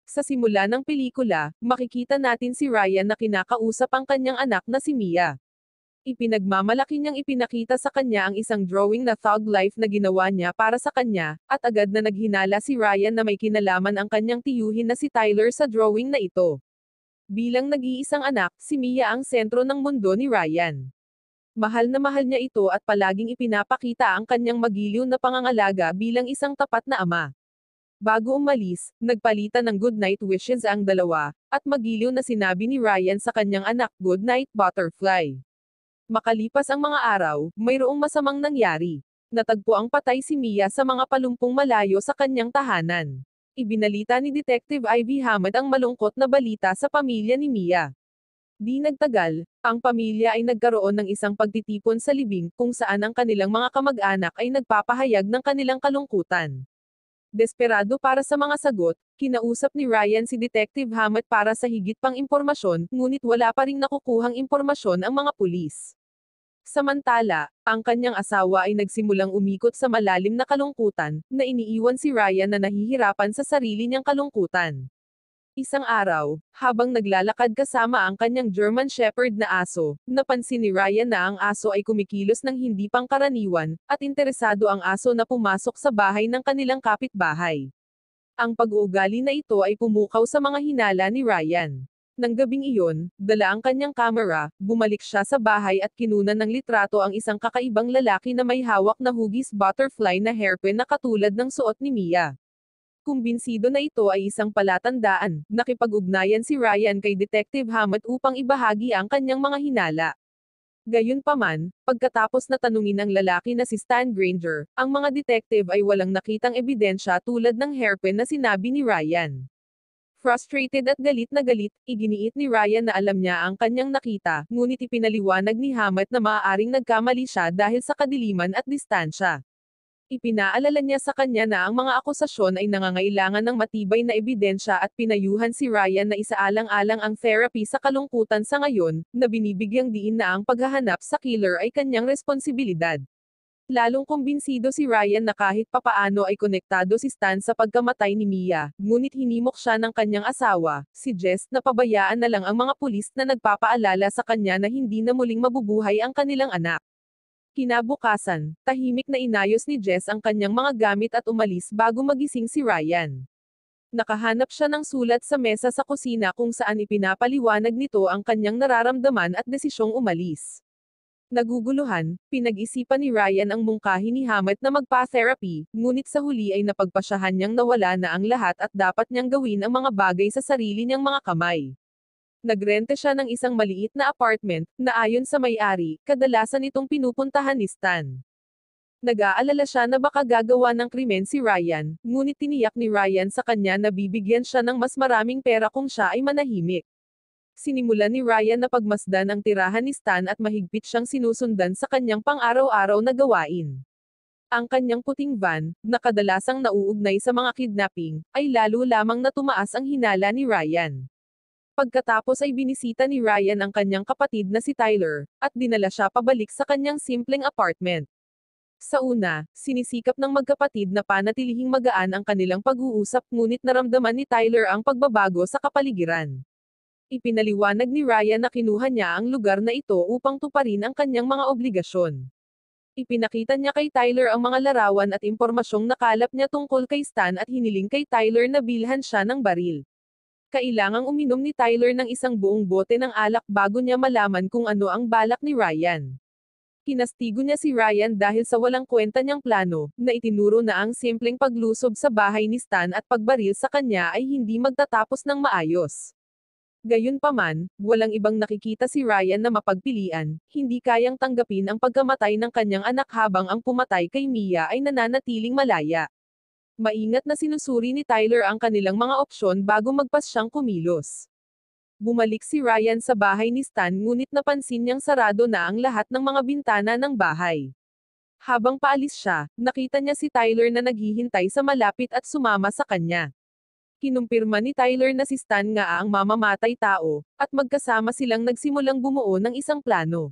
Sa simula ng pelikula, makikita natin si Ryan na kinakausap ang kanyang anak na si Mia. Ipinagmamalaki niyang ipinakita sa kanya ang isang drawing na thug life na ginawa niya para sa kanya, at agad na naghinala si Ryan na may kinalaman ang kanyang tiyuhin na si Tyler sa drawing na ito. Bilang nag-iisang anak, si Mia ang sentro ng mundo ni Ryan. Mahal na mahal niya ito at palaging ipinapakita ang kanyang magiliw na pangangalaga bilang isang tapat na ama. Bago umalis, nagpalitan ng goodnight wishes ang dalawa, at magiliw na sinabi ni Ryan sa kanyang anak, "Good night, butterfly." Makalipas ang mga araw, mayroong masamang nangyari. Natagpo ang patay si Mia sa mga palumpong malayo sa kanyang tahanan. Ibinalita ni Detective Ivy Hammett ang malungkot na balita sa pamilya ni Mia. Di nagtagal, ang pamilya ay nagkaroon ng isang pagtitipon sa libing kung saan ang kanilang mga kamag-anak ay nagpapahayag ng kanilang kalungkutan. Desperado para sa mga sagot, kinausap ni Ryan si Detective Hammett para sa higit pang impormasyon, ngunit wala pa ring nakukuhang impormasyon ang mga pulis. Samantala, ang kanyang asawa ay nagsimulang umikot sa malalim na kalungkutan, na iniiwan si Ryan na nahihirapan sa sarili niyang kalungkutan. Isang araw, habang naglalakad kasama ang kanyang German Shepherd na aso, napansin ni Ryan na ang aso ay kumikilos ng hindi pangkaraniwan, at interesado ang aso na pumasok sa bahay ng kanilang kapitbahay. Ang pag-uugali na ito ay pumukaw sa mga hinala ni Ryan. Nang gabing iyon, dala ang kanyang kamera, bumalik siya sa bahay at kinunan ng litrato ang isang kakaibang lalaki na may hawak na hugis butterfly na hairpin na katulad ng suot ni Mia. Kumbinsido na ito ay isang palatandaan, nakipag-ugnayan si Ryan kay Detective Hammett upang ibahagi ang kanyang mga hinala. Gayunpaman, pagkatapos na tanungin ng lalaki na si Stan Granger, ang mga detective ay walang nakitang ebidensya tulad ng hairpin na sinabi ni Ryan. Frustrated at galit na galit, iginiit ni Ryan na alam niya ang kanyang nakita, ngunit ipinaliwanag ni Hammett na maaaring nagkamali siya dahil sa kadiliman at distansya. Ipinaalala niya sa kanya na ang mga akusasyon ay nangangailangan ng matibay na ebidensya at pinayuhan si Ryan na isaalang-alang ang therapy sa kalungkutan sa ngayon, na binibigyang diin na ang paghahanap sa killer ay kanyang responsibilidad. Lalong kumbinsido si Ryan na kahit papaano ay konektado si Stan sa pagkamatay ni Mia, ngunit hinimok siya ng kanyang asawa, si Jess, na pabayaan na lang ang mga pulis na nagpapaalala sa kanya na hindi na muling mabubuhay ang kanilang anak. Kinabukasan, tahimik na inayos ni Jess ang kanyang mga gamit at umalis bago magising si Ryan. Nakahanap siya ng sulat sa mesa sa kusina kung saan ipinapaliwanag nito ang kanyang nararamdaman at desisyong umalis. Naguguluhan, pinag-isipan ni Ryan ang mungkahi ni Hammett na magpa-therapy, ngunit sa huli ay napagpasyahan niyang nawala na ang lahat at dapat niyang gawin ang mga bagay sa sarili niyang mga kamay. Nagrente siya ng isang maliit na apartment, na ayon sa may-ari, kadalasan itong pinupuntahan ni Stan. Nag-aalala siya na baka gagawa ng krimen si Ryan, ngunit tiniyak ni Ryan sa kanya na bibigyan siya ng mas maraming pera kung siya ay manahimik. Sinimulan ni Ryan na pagmasdan ang tirahan ni Stan at mahigpit siyang sinusundan sa kanyang pang-araw-araw na gawain. Ang kanyang puting van, na kadalasang nauugnay sa mga kidnapping, ay lalo lamang na tumaas ang hinala ni Ryan. Pagkatapos ay binisita ni Ryan ang kanyang kapatid na si Tyler, at dinala siya pabalik sa kanyang simpleng apartment. Sa una, sinisikap ng magkapatid na panatilihing magaan ang kanilang pag-uusap ngunit naramdaman ni Tyler ang pagbabago sa kapaligiran. Ipinaliwanag ni Ryan na kinuha niya ang lugar na ito upang tuparin ang kanyang mga obligasyon. Ipinakita niya kay Tyler ang mga larawan at impormasyong nakalap niya tungkol kay Stan at hiniling kay Tyler na bilhan siya ng baril. Kailangang uminom ni Tyler ng isang buong bote ng alak bago niya malaman kung ano ang balak ni Ryan. Kinastigo niya si Ryan dahil sa walang kwenta niyang plano, na itinuro na ang simpleng paglusob sa bahay ni Stan at pagbaril sa kanya ay hindi magtatapos ng maayos. Gayunpaman, walang ibang nakikita si Ryan na mapagpilian, hindi kayang tanggapin ang pagkamatay ng kanyang anak habang ang pumatay kay Mia ay nananatiling malaya. Maingat na sinusuri ni Tyler ang kanilang mga opsyon bago magpasyang kumilos. Bumalik si Ryan sa bahay ni Stan ngunit napansin niyang sarado na ang lahat ng mga bintana ng bahay. Habang paalis siya, nakita niya si Tyler na naghihintay sa malapit at sumama sa kanya. Kinumpirma ni Tyler na si Stan nga ang mamamatay tao, at magkasama silang nagsimulang bumuo ng isang plano.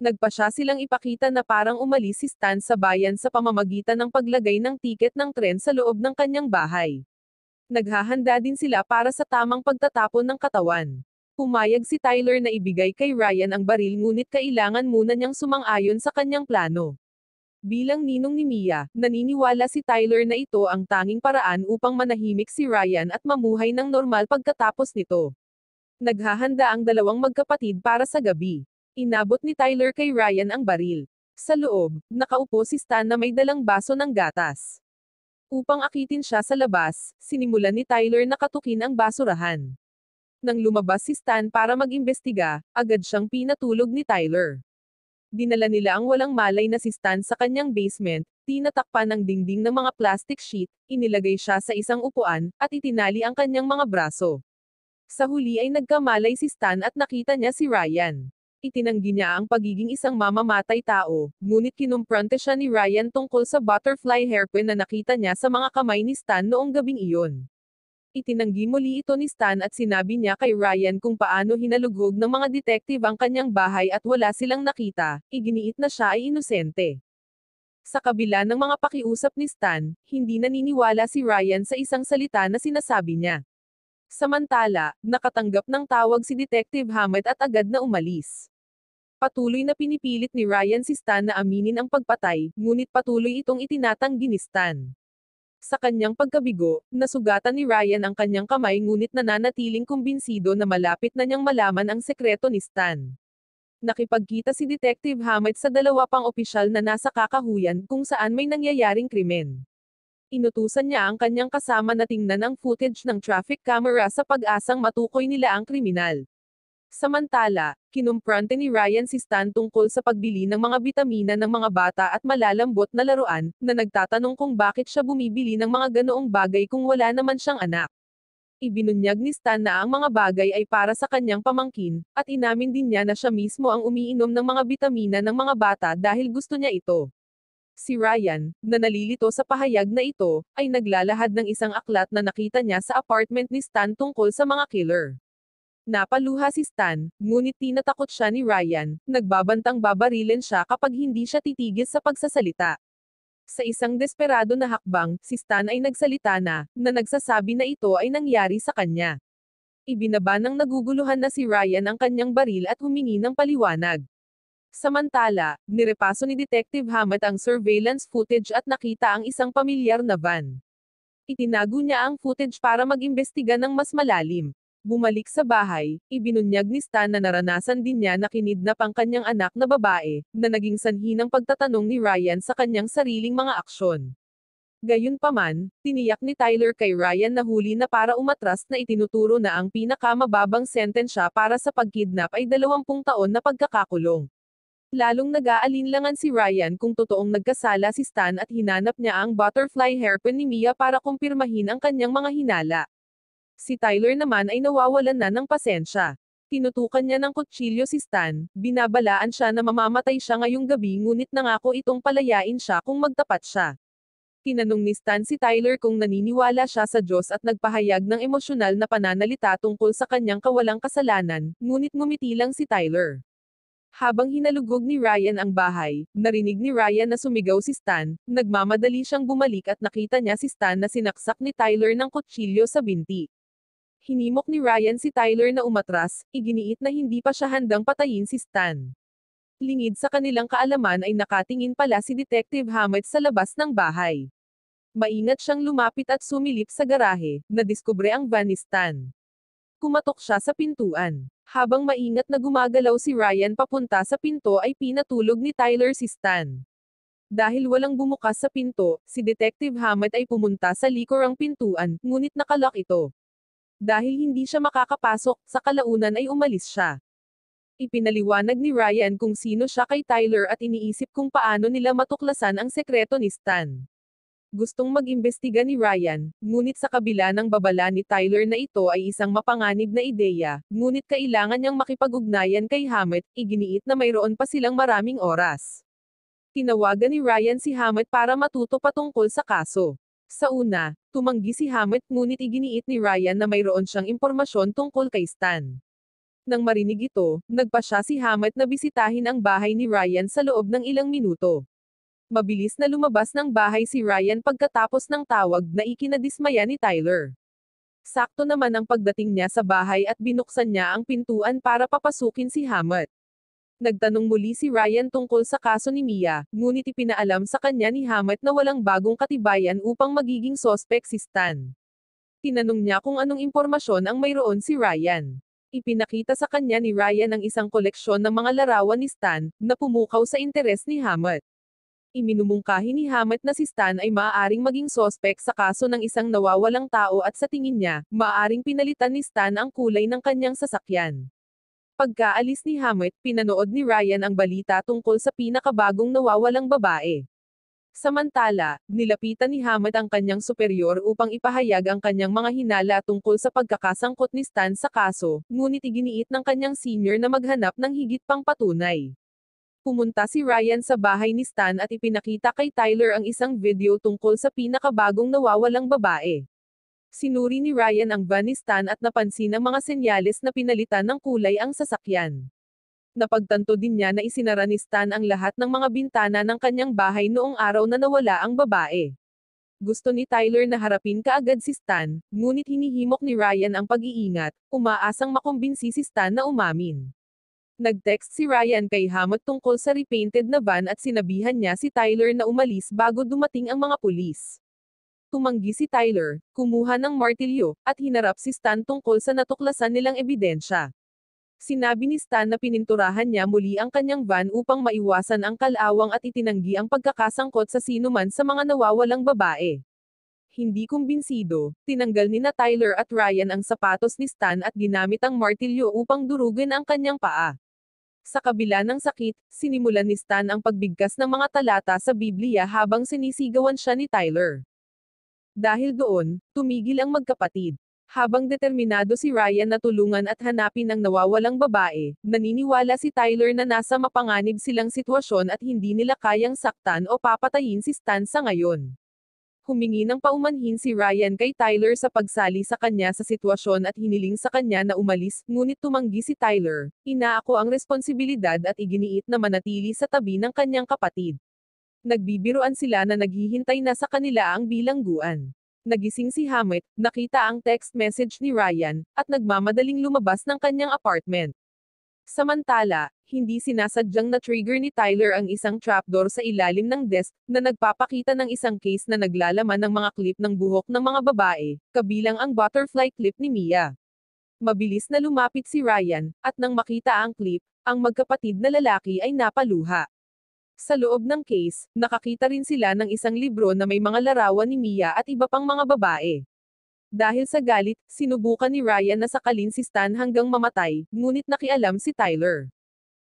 Nagpasya silang ipakita na parang umalis si Stan sa bayan sa pamamagitan ng paglagay ng tiket ng tren sa loob ng kanyang bahay. Naghahanda din sila para sa tamang pagtatapon ng katawan. Pumayag si Tyler na ibigay kay Ryan ang baril ngunit kailangan muna niyang sumang-ayon sa kanyang plano. Bilang ninong ni Mia, naniniwala si Tyler na ito ang tanging paraan upang manahimik si Ryan at mamuhay ng normal pagkatapos nito. Naghahanda ang dalawang magkapatid para sa gabi. Inabot ni Tyler kay Ryan ang baril. Sa loob, nakaupo si Stan na may dalang baso ng gatas. Upang akitin siya sa labas, sinimulan ni Tyler na katukin ang basurahan. Nang lumabas si Stan para mag-imbestiga, agad siyang pinatulog ni Tyler. Dinala nila ang walang malay na si Stan sa kanyang basement, tinatakpan ng dingding ng mga plastic sheet, inilagay siya sa isang upuan, at itinali ang kanyang mga braso. Sa huli ay nagkamalay si Stan at nakita niya si Ryan. Itinanggi niya ang pagiging isang mamamatay tao, ngunit kinumprante siya ni Ryan tungkol sa butterfly hairpin na nakita niya sa mga kamay ni Stan noong gabing iyon. Itinanggi muli ito ni Stan at sinabi niya kay Ryan kung paano hinalughog ng mga detective ang kanyang bahay at wala silang nakita, iginiit na siya ay inosente. Sa kabila ng mga pakiusap ni Stan, hindi naniniwala si Ryan sa isang salita na sinasabi niya. Samantala, nakatanggap ng tawag si Detective Hammett at agad na umalis. Patuloy na pinipilit ni Ryan si Stan na aminin ang pagpatay, ngunit patuloy itong itinatanggi ni Stan. Sa kanyang pagkabigo, nasugatan ni Ryan ang kanyang kamay ngunit nananatiling kumbinsido na malapit na niyang malaman ang sekreto ni Stan. Nakipagkita si Detective Hammett sa dalawa pang opisyal na nasa kakahuyan kung saan may nangyayaring krimen. Inutusan niya ang kanyang kasama na tingnan ang footage ng traffic camera sa pag-asang matukoy nila ang kriminal. Samantala, kinumprante ni Ryan si Stan tungkol sa pagbili ng mga bitamina ng mga bata at malalambot na laruan, na nagtatanong kung bakit siya bumibili ng mga ganoong bagay kung wala naman siyang anak. Ibinunyag ni Stan na ang mga bagay ay para sa kanyang pamangkin, at inamin din niya na siya mismo ang umiinom ng mga bitamina ng mga bata dahil gusto niya ito. Si Ryan, na nalilito sa pahayag na ito, ay naglalahad ng isang aklat na nakita niya sa apartment ni Stan tungkol sa mga killer. Napaluha si Stan, ngunit tinatakot siya ni Ryan, nagbabantang babarilin siya kapag hindi siya titigil sa pagsasalita. Sa isang desperado na hakbang, si Stan ay nagsalita na nagsasabi na ito ay nangyari sa kanya. Ibinaba ng naguguluhan na si Ryan ang kanyang baril at humingi ng paliwanag. Samantala, nirepaso ni Detective Hammett ang surveillance footage at nakita ang isang pamilyar na van. Itinago niya ang footage para mag-imbestiga ng mas malalim. Bumalik sa bahay, ibinunyag ni Stan na naranasan din niya na kinidnap ang kanyang anak na babae, na naging sanhi ng pagtatanong ni Ryan sa kanyang sariling mga aksyon. Gayunpaman, tiniyak ni Tyler kay Ryan na huli na para umatras na itinuturo na ang pinakamababang sentensya para sa pagkidnap ay 20 taon na pagkakakulong. Lalong nag-aalinlangan si Ryan kung totoong nagkasala si Stan at hinanap niya ang butterfly hairpin ni Mia para kumpirmahin ang kanyang mga hinala. Si Tyler naman ay nawawalan na ng pasensya. Tinutukan niya ng kutsilyo si Stan, binabalaan siya na mamamatay siya ngayong gabi ngunit nangako itong palayain siya kung magtapat siya. Tinanong ni Stan si Tyler kung naniniwala siya sa Diyos at nagpahayag ng emosyonal na pananalita tungkol sa kanyang kawalang kasalanan, ngunit ngumiti lang si Tyler. Habang hinalugog ni Ryan ang bahay, narinig ni Ryan na sumigaw si Stan, nagmamadali siyang bumalik at nakita niya si Stan na sinaksak ni Tyler ng kutsilyo sa binti. Hinimok ni Ryan si Tyler na umatras, iginiit na hindi pa siya handang patayin si Stan. Lingid sa kanilang kaalaman ay nakatingin pala si Detective Hammett sa labas ng bahay. Maingat siyang lumapit at sumilip sa garahe, nadiskubre ang van ni Stan. Kumatok siya sa pintuan. Habang maingat na gumagalaw si Ryan papunta sa pinto ay pinatulog ni Tyler si Stan. Dahil walang bumukas sa pinto, si Detective Hammett ay pumunta sa likurang pintuan, ngunit nakalock ito. Dahil hindi siya makakapasok, sa kalaunan ay umalis siya. Ipinaliwanag ni Ryan kung sino siya kay Tyler at iniisip kung paano nila matuklasan ang sekreto ni Stan. Gustong mag-imbestiga ni Ryan, ngunit sa kabila ng babala ni Tyler na ito ay isang mapanganib na ideya, ngunit kailangan niyang makipag-ugnayan kay Hammett, iginiit na mayroon pa silang maraming oras. Tinawagan ni Ryan si Hammett para matuto patungkol sa kaso. Sa una, tumanggi si Hammett ngunit iginiit ni Ryan na mayroon siyang impormasyon tungkol kay Stan. Nang marinig ito, nagpasya si Hammett na bisitahin ang bahay ni Ryan sa loob ng ilang minuto. Mabilis na lumabas ng bahay si Ryan pagkatapos ng tawag na ikinadismaya ni Tyler. Sakto naman ang pagdating niya sa bahay at binuksan niya ang pintuan para papasukin si Hamet. Nagtanong muli si Ryan tungkol sa kaso ni Mia, ngunit ipinaalam sa kanya ni Hamet na walang bagong katibayan upang magiging sospek si Stan. Tinanong niya kung anong impormasyon ang mayroon si Ryan. Ipinakita sa kanya ni Ryan ang isang koleksyon ng mga larawan ni Stan, na pumukaw sa interes ni Hamet. Iminumungkahi ni Hamet na si Stan ay maaaring maging sospek sa kaso ng isang nawawalang tao at sa tingin niya, maaaring pinalitan ni Stan ang kulay ng kanyang sasakyan. Pagkaalis ni Hamet, pinanood ni Ryan ang balita tungkol sa pinakabagong nawawalang babae. Samantala, nilapitan ni Hamet ang kanyang superior upang ipahayag ang kanyang mga hinala tungkol sa pagkakasangkot ni Stan sa kaso, ngunit iginiit ng kanyang senior na maghanap ng higit pang patunay. Pumunta si Ryan sa bahay ni Stan at ipinakita kay Tyler ang isang video tungkol sa pinakabagong nawawalang babae. Sinuri ni Ryan ang van ni Stan at napansin ang mga senyales na pinalitan ng kulay ang sasakyan. Napagtanto din niya na isinara ni Stan ang lahat ng mga bintana ng kanyang bahay noong araw na nawala ang babae. Gusto ni Tyler na harapin kaagad si Stan, ngunit hinihimok ni Ryan ang pag-iingat, umaasang makumbinsi si Stan na umamin. Nag-text si Ryan kay Hamet tungkol sa repainted na van at sinabihan niya si Tyler na umalis bago dumating ang mga pulis. Tumanggi si Tyler, kumuha ng martilyo, at hinarap si Stan tungkol sa natuklasan nilang ebidensya. Sinabi ni Stan na pininturahan niya muli ang kanyang van upang maiwasan ang kalawang at itinanggi ang pagkakasangkot sa sinuman sa mga nawawalang babae. Hindi kumbinsido, tinanggal ni na Tyler at Ryan ang sapatos ni Stan at ginamit ang martilyo upang durugin ang kanyang paa. Sa kabila ng sakit, sinimulan ni Stan ang pagbigkas ng mga talata sa Biblia habang sinisigawan siya ni Tyler. Dahil doon, tumigil ang magkapatid. Habang determinado si Ryan na tulungan at hanapin ang nawawalang babae, naniniwala si Tyler na nasa mapanganib silang sitwasyon at hindi nila kayang saktan o papatayin si Stan sa ngayon. Humingi ng paumanhin si Ryan kay Tyler sa pagsali sa kanya sa sitwasyon at hiniling sa kanya na umalis, ngunit tumanggi si Tyler. Inaako ang responsibilidad at iginiit na manatili sa tabi ng kanyang kapatid. Nagbibiruan sila na naghihintay na sa kanila ang bilangguan. Nagising si Hamet, nakita ang text message ni Ryan, at nagmamadaling lumabas ng kanyang apartment. Samantala, hindi sinasadyang na-trigger ni Tyler ang isang trapdoor sa ilalim ng desk, na nagpapakita ng isang case na naglalaman ng mga clip ng buhok ng mga babae, kabilang ang butterfly clip ni Mia. Mabilis na lumapit si Ryan, at nang makita ang clip, ang magkapatid na lalaki ay napaluha. Sa loob ng case, nakakita rin sila ng isang libro na may mga larawan ni Mia at iba pang mga babae. Dahil sa galit, sinubukan ni Ryan na sakalin si Stan hanggang mamatay, ngunit nakialam si Tyler.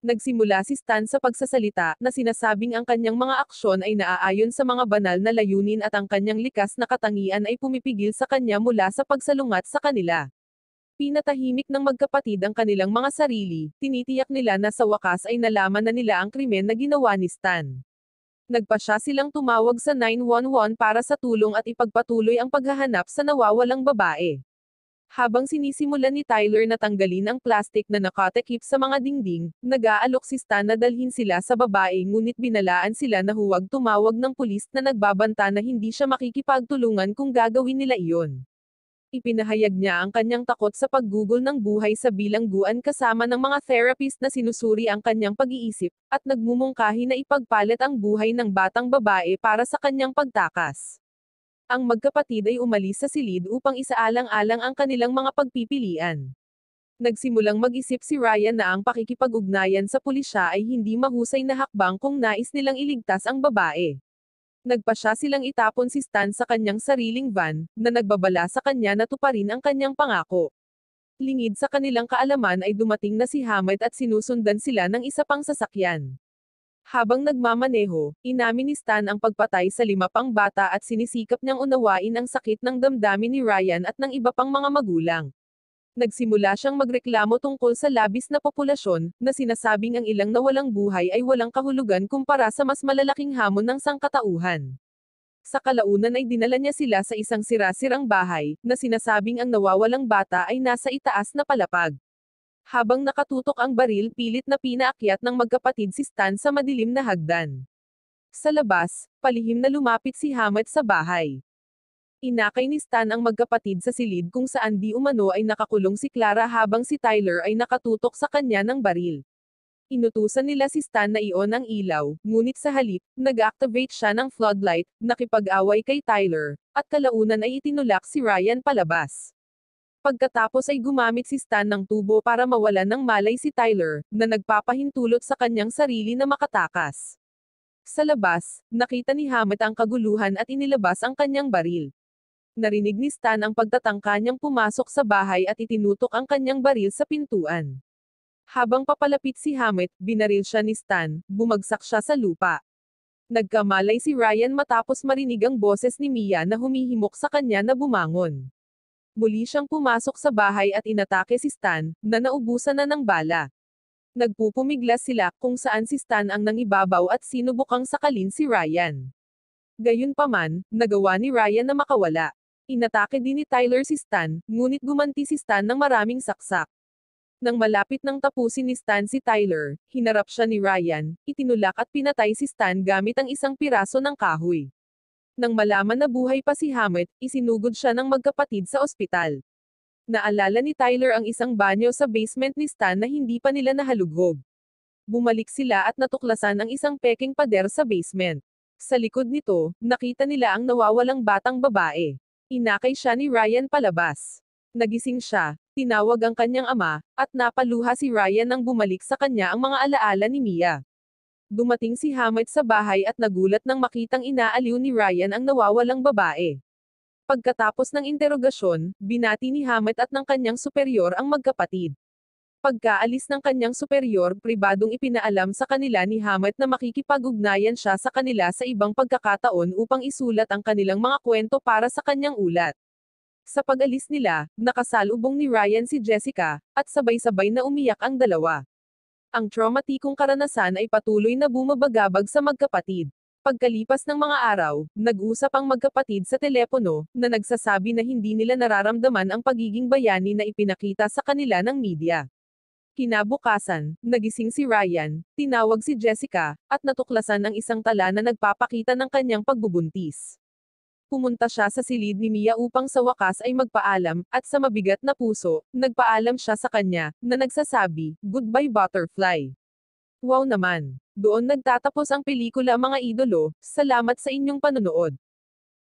Nagsimula si Stan sa pagsasalita na sinasabing ang kanyang mga aksyon ay naaayon sa mga banal na layunin at ang kanyang likas na katangian ay pumipigil sa kanya mula sa pagsalungat sa kanila. Pinatahimik ng magkapatid ang kanilang mga sarili, tinitiyak nila na sa wakas ay nalaman na nila ang krimen na ginawa ni Stan. Nagpasya silang tumawag sa 911 para sa tulong at ipagpatuloy ang paghahanap sa nawawalang babae. Habang sinisimulan ni Tyler na tanggalin ang plastik na nakatakip sa mga dingding, nag-aalok si Stan na dalhin sila sa babae ngunit binalaan sila na huwag tumawag ng pulis na nagbabanta na hindi siya makikipagtulungan kung gagawin nila iyon. Ipinahayag niya ang kanyang takot sa paggugol ng buhay sa bilangguan kasama ng mga therapist na sinusuri ang kanyang pag-iisip, at nagmumungkahi na ipagpalit ang buhay ng batang babae para sa kanyang pagtakas. Ang magkapatid ay umalis sa silid upang isaalang-alang ang kanilang mga pagpipilian. Nagsimulang mag-isip si Ryan na ang pakikipag-ugnayan sa pulisya ay hindi mahusay na hakbang kung nais nilang iligtas ang babae. Nagpasya silang itapon si Stan sa kanyang sariling van, na nagbabala sa kanya na tuparin ang kanyang pangako. Lingid sa kanilang kaalaman ay dumating na si Hamet at sinusundan sila ng isa pang sasakyan. Habang nagmamaneho, inamin ni Stan ang pagpatay sa 5 pang bata at sinisikap niyang unawain ang sakit ng damdamin ni Ryan at ng iba pang mga magulang. Nagsimula siyang magreklamo tungkol sa labis na populasyon, na sinasabing ang ilang nawalang buhay ay walang kahulugan kumpara sa mas malalaking hamon ng sangkatauhan. Sa kalaunan ay dinala niya sila sa isang sira-sirang bahay, na sinasabing ang nawawalang bata ay nasa itaas na palapag. Habang nakatutok ang baril, pilit na pinaakyat ng magkapatid si Stan sa madilim na hagdan. Sa labas, palihim na lumapit si Hamet sa bahay. Inakay ni Stan ang magkapatid sa silid kung saan di umano ay nakakulong si Clara habang si Tyler ay nakatutok sa kanya ng baril. Inutusan nila si Stan na i-on ang ilaw, ngunit sa halip, nag-activate siya ng floodlight, nakipag-away kay Tyler, at kalaunan ay itinulak si Ryan palabas. Pagkatapos ay gumamit si Stan ng tubo para mawalan ng malay si Tyler, na nagpapahintulot sa kanyang sarili na makatakas. Sa labas, nakita ni Hammett ang kaguluhan at inilabas ang kanyang baril. Narinig ni Stan ang pagtatangka niyang pumasok sa bahay at itinutok ang kanyang baril sa pintuan. Habang papalapit si Hammett, binaril siya ni Stan, bumagsak siya sa lupa. Nagkamalay si Ryan matapos marinig ang boses ni Mia na humihimok sa kanya na bumangon. Muli siyang pumasok sa bahay at inatake si Stan, na naubusan na ng bala. Nagpupumiglas sila kung saan si Stan ang nangibabaw at sinubukang sakalin si Ryan. Gayunpaman, nagawa ni Ryan na makawala. Inatake din ni Tyler si Stan, ngunit gumanti si Stan ng maraming saksak. Nang malapit nang tapusin ni Stan si Tyler, hinarap siya ni Ryan, itinulak at pinatay si Stan gamit ang isang piraso ng kahoy. Nang malaman na buhay pa si Hammett, isinugod siya ng magkapatid sa ospital. Naalala ni Tyler ang isang banyo sa basement ni Stan na hindi pa nila nahalugog. Bumalik sila at natuklasan ang isang peking pader sa basement. Sa likod nito, nakita nila ang nawawalang batang babae. Inakay siya ni Ryan palabas. Nagising siya, tinawag ang kanyang ama, at napaluha si Ryan nang bumalik sa kanya ang mga alaala ni Mia. Dumating si Hammett sa bahay at nagulat nang makitang inaaliw ni Ryan ang nawawalang babae. Pagkatapos ng interogasyon, binati ni Hammett at ng kanyang superior ang magkapatid. Pagkaalis ng kanyang superior, pribadong ipinaalam sa kanila ni Hammett na makikipag-ugnayan siya sa kanila sa ibang pagkakataon upang isulat ang kanilang mga kwento para sa kanyang ulat. Sa pag-alis nila, nakasalubong ni Ryan si Jessica, at sabay-sabay na umiyak ang dalawa. Ang traumatikong karanasan ay patuloy na bumabagabag sa magkapatid. Pagkalipas ng mga araw, nag-usap ang magkapatid sa telepono, na nagsasabi na hindi nila nararamdaman ang pagiging bayani na ipinakita sa kanila ng media. Kinabukasan, nagising si Ryan, tinawag si Jessica, at natuklasan ang isang tala na nagpapakita ng kanyang pagbubuntis. Pumunta siya sa silid ni Mia upang sa wakas ay magpaalam, at sa mabigat na puso, nagpaalam siya sa kanya, na nagsasabi, "Goodbye Butterfly." Wow naman! Doon nagtatapos ang pelikula mga idolo, salamat sa inyong panonood.